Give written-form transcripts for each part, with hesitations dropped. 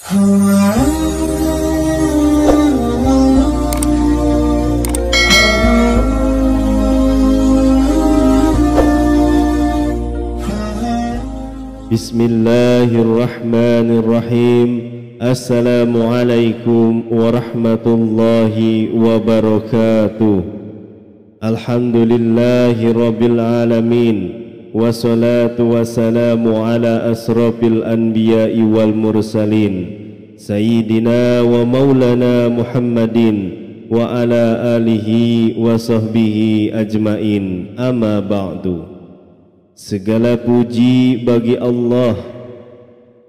Bismillahirrahmanirrahim. Assalamualaikum warahmatullahi wabarakatuh. Alhamdulillahi rabbil alamin. Wassalatu wassalamu ala asrafil anbiya'i wal mursalin, Sayyidina wa maulana Muhammadin wa ala alihi wa sahbihi ajmain. Amma ba'du. Segala puji bagi Allah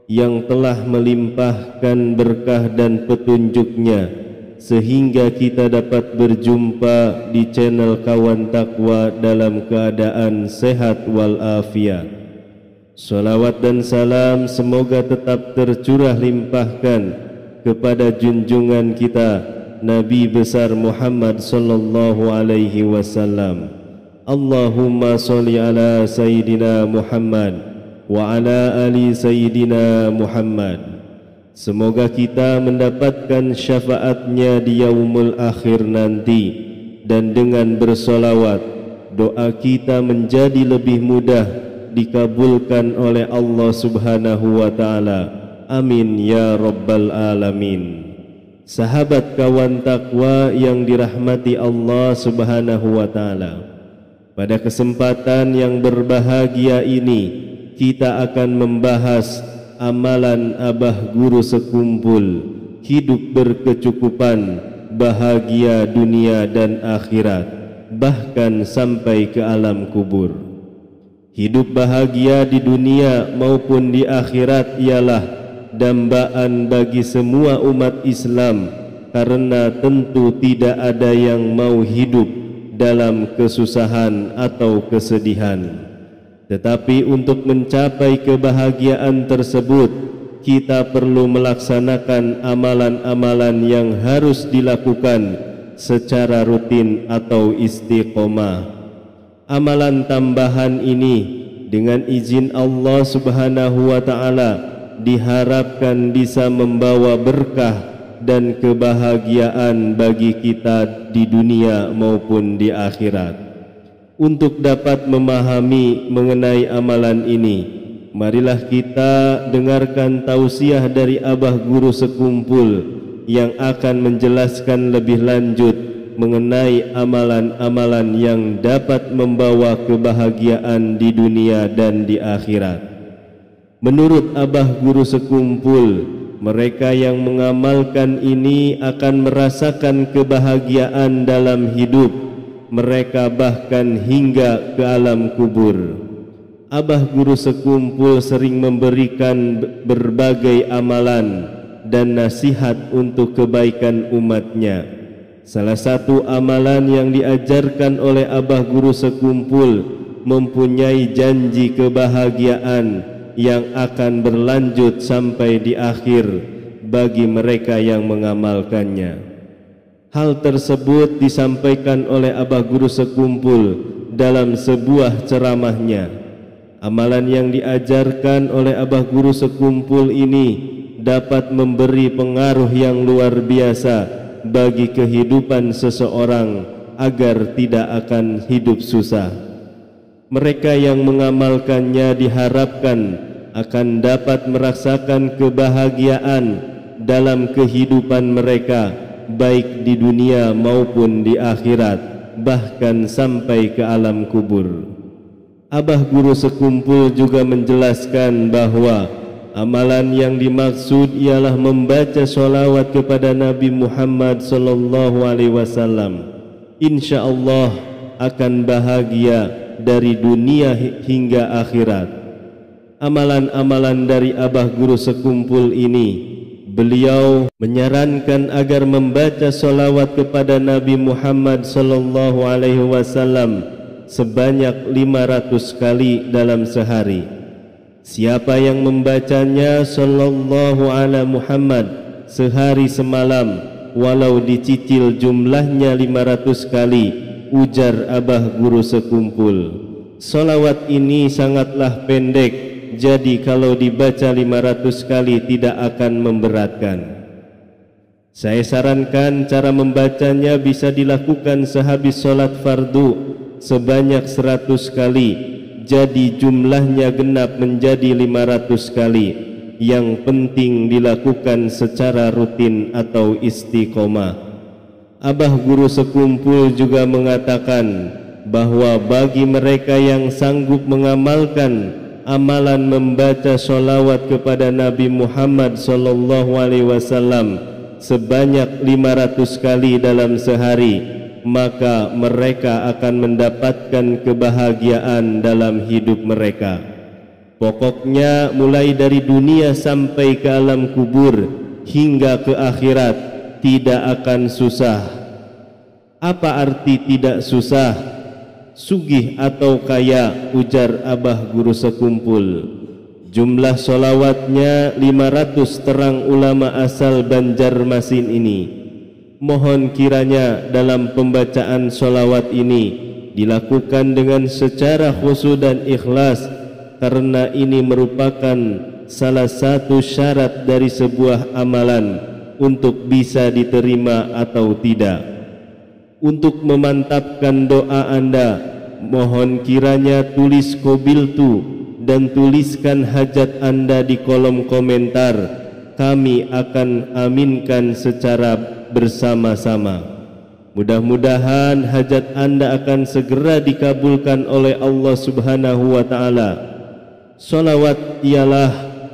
yang telah melimpahkan berkah dan petunjuknya sehingga kita dapat berjumpa di channel Kawan Takwa dalam keadaan sehat walafiat. Salawat dan salam semoga tetap tercurah limpahkan kepada junjungan kita Nabi besar Muhammad sallallahu alaihi wasallam. Allahumma sholli ala Sayyidina Muhammad wa ala ali Sayyidina Muhammad. Semoga kita mendapatkan syafaatnya di yaumul akhir nanti, dan dengan bersolawat doa kita menjadi lebih mudah dikabulkan oleh Allah subhanahu wa ta'ala. Amin ya rabbal alamin. Sahabat Kawan Takwa yang dirahmati Allah subhanahu wa ta'ala, pada kesempatan yang berbahagia ini kita akan membahas amalan abah guru sekumpul, hidup berkecukupan, bahagia dunia dan akhirat, bahkan sampai ke alam kubur. Hidup bahagia di dunia maupun di akhirat ialah dambaan bagi semua umat Islam, karena tentu tidak ada yang mau hidup dalam kesusahan atau kesedihan. Tetapi untuk mencapai kebahagiaan tersebut, kita perlu melaksanakan amalan-amalan yang harus dilakukan secara rutin atau istiqomah. Amalan tambahan ini dengan izin Allah subhanahu wa ta'ala diharapkan bisa membawa berkah dan kebahagiaan bagi kita di dunia maupun di akhirat. Untuk dapat memahami mengenai amalan ini, marilah kita dengarkan tausiah dari abah guru sekumpul yang akan menjelaskan lebih lanjut mengenai amalan-amalan yang dapat membawa kebahagiaan di dunia dan di akhirat. Menurut abah guru sekumpul, mereka yang mengamalkan ini akan merasakan kebahagiaan dalam hidup mereka, bahkan hingga ke alam kubur. Abah guru sekumpul sering memberikan berbagai amalan dan nasihat untuk kebaikan umatnya. Salah satu amalan yang diajarkan oleh abah guru sekumpul mempunyai janji kebahagiaan yang akan berlanjut sampai di akhir bagi mereka yang mengamalkannya. Hal tersebut disampaikan oleh abah guru sekumpul dalam sebuah ceramahnya. Amalan yang diajarkan oleh abah guru sekumpul ini dapat memberi pengaruh yang luar biasa bagi kehidupan seseorang agar tidak akan hidup susah. Mereka yang mengamalkannya diharapkan akan dapat merasakan kebahagiaan dalam kehidupan mereka, baik di dunia maupun di akhirat, bahkan sampai ke alam kubur. Abah guru sekumpul juga menjelaskan bahwa amalan yang dimaksud ialah membaca sholawat kepada Nabi Muhammad sallallahu alaihi wasallam. InsyaAllah akan bahagia dari dunia hingga akhirat. Amalan-amalan dari abah guru sekumpul ini, beliau menyarankan agar membaca solawat kepada Nabi Muhammad sallallahu alaihi wasallam sebanyak 500 kali dalam sehari. Siapa yang membacanya sallallahu ala Muhammad sehari semalam, walau dicicil jumlahnya 500 kali, ujar abah guru sekumpul, solawat ini sangatlah pendek jadi kalau dibaca 500 kali tidak akan memberatkan. Saya sarankan cara membacanya bisa dilakukan sehabis sholat fardu sebanyak 100 kali, jadi jumlahnya genap menjadi 500 kali. Yang penting dilakukan secara rutin atau istiqomah. Abah Guru Sekumpul juga mengatakan bahwa bagi mereka yang sanggup mengamalkan amalan membaca sholawat kepada Nabi Muhammad SAW sebanyak 500 kali dalam sehari, maka mereka akan mendapatkan kebahagiaan dalam hidup mereka. Pokoknya mulai dari dunia sampai ke alam kubur hingga ke akhirat tidak akan susah. Apa arti tidak susah? Sugih atau kaya, ujar Abah Guru Sekumpul. Jumlah solawatnya 500 terang ulama asal Banjarmasin ini. Mohon kiranya dalam pembacaan solawat ini dilakukan dengan secara khusyuk dan ikhlas, karena ini merupakan salah satu syarat dari sebuah amalan untuk bisa diterima atau tidak. Untuk memantapkan doa Anda, mohon kiranya tulis qabiltu dan tuliskan hajat Anda di kolom komentar. Kami akan aminkan secara bersama-sama. Mudah-mudahan hajat Anda akan segera dikabulkan oleh Allah Subhanahu wa Ta'ala. Salawat ialah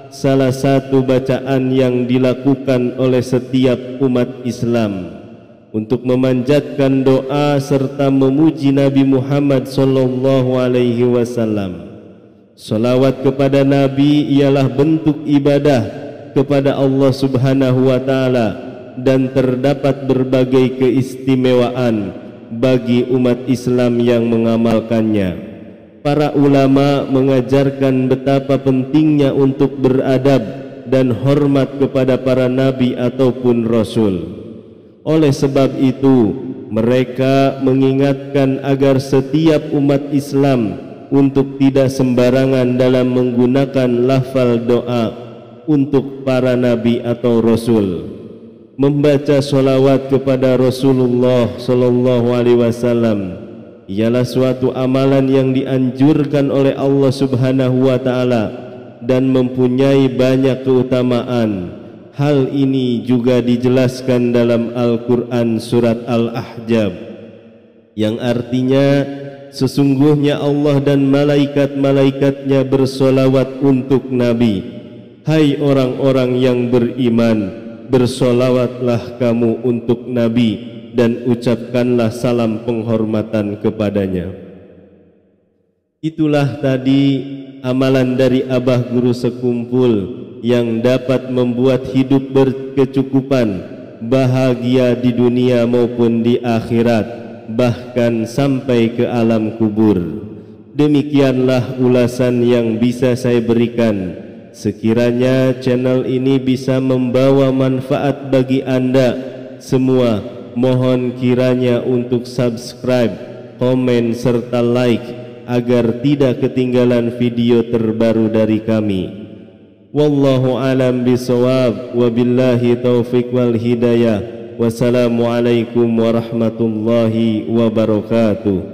salah satu bacaan yang dilakukan oleh setiap umat Islam untuk memanjatkan doa serta memuji Nabi Muhammad sallallahu alaihi wasallam. Salawat kepada Nabi ialah bentuk ibadah kepada Allah Subhanahu wa Ta'ala dan terdapat berbagai keistimewaan bagi umat Islam yang mengamalkannya. Para ulama mengajarkan betapa pentingnya untuk beradab dan hormat kepada para nabi ataupun rasul. Oleh sebab itu, mereka mengingatkan agar setiap umat Islam untuk tidak sembarangan dalam menggunakan lafal doa untuk para nabi atau rasul. Membaca sholawat kepada Rasulullah sallallahu alaihi wasallam ialah suatu amalan yang dianjurkan oleh Allah Subhanahu wa Ta'ala dan mempunyai banyak keutamaan. Hal ini juga dijelaskan dalam Al-Quran surat Al-Ahzab, yang artinya sesungguhnya Allah dan malaikat-malaikatnya bersolawat untuk Nabi. Hai orang-orang yang beriman, bersolawatlah kamu untuk Nabi dan ucapkanlah salam penghormatan kepadanya. Itulah tadi amalan dari Abah Guru Sekumpul yang dapat membuat hidup berkecukupan, bahagia di dunia maupun di akhirat, bahkan sampai ke alam kubur. Demikianlah ulasan yang bisa saya berikan. Sekiranya channel ini bisa membawa manfaat bagi Anda semua, mohon kiranya untuk subscribe, komen serta like agar tidak ketinggalan video terbaru dari kami. Wallahu alam bisawab, wabillahi taufiq wal hidayah. Wassalamualaikum warahmatullahi wabarakatuh.